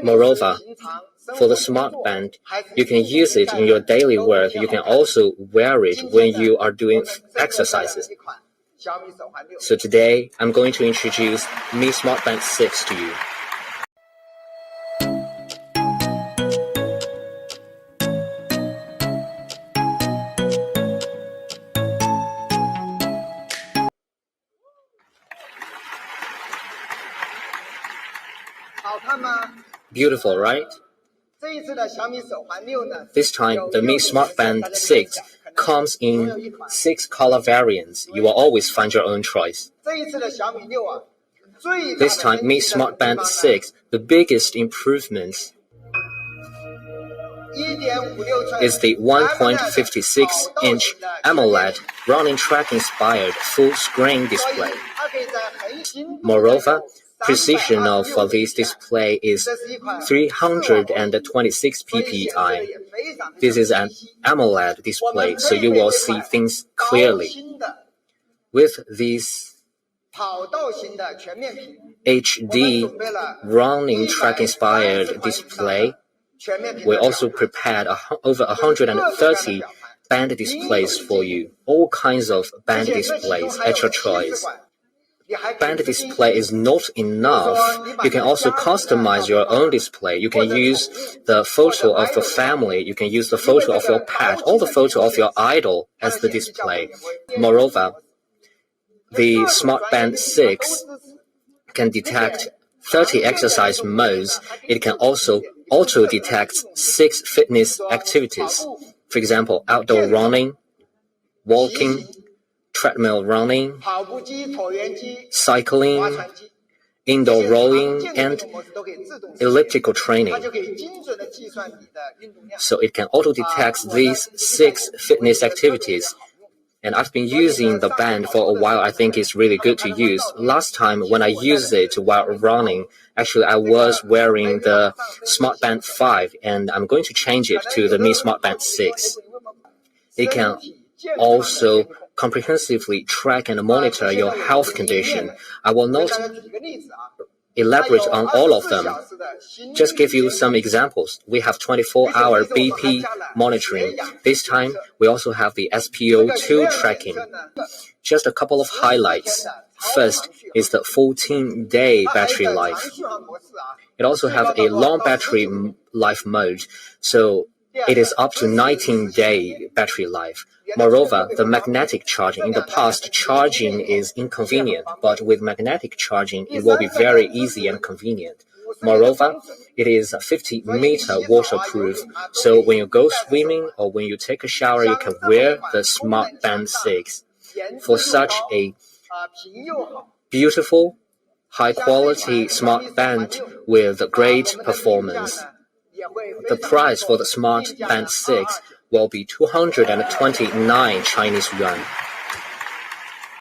Moreover, for the smart band, you can use it in your daily work. You can also wear it when you are doing exercises. So today, I'm going to introduce Mi Smart Band 6 to you. Beautiful, right? This time, the Mi Smart Band 6 comes in 6 color variants. You will always find your own choice. This time, Mi Smart Band 6, the biggest improvement is the 1.56-inch AMOLED running track-inspired full-screen display. Moreover, precision of this display is 326 ppi. This is an AMOLED display, so you will see things clearly. With this HD running track-inspired display, we also prepared over 130 band displays for you, all kinds of band displays at your choice. Band display is not enough. You can also customize your own display. You can use the photo of your family. You can use the photo of your pet or the photo of your idol as the display. Moreover, the Smart Band 6 can detect 30 exercise modes. It can also auto-detect 6 fitness activities. For example, outdoor running, walking, treadmill running, cycling, indoor rowing, and elliptical training. So it can auto-detect these 6 fitness activities. And I've been using the band for a while. I think it's really good to use. Last time when I used it while running, actually I was wearing the Smart Band 5, and I'm going to change it to the Mi Smart Band 6. It can also comprehensively track and monitor your health condition. I will not elaborate on all of them. Just give you some examples. We have 24-hour BP monitoring. This time, we also have the SpO2 tracking. Just a couple of highlights. First is the 14-day battery life. It also has a long battery life mode, so it is up to 19-day battery life. Moreover, the magnetic charging. In the past, charging is inconvenient, but with magnetic charging, it will be very easy and convenient. Moreover, it is 50-meter waterproof, so when you go swimming or when you take a shower, you can wear the Smart Band 6. For such a beautiful, high-quality smart band with great performance, the price for the Smart Band 6 will be 229 Chinese yuan.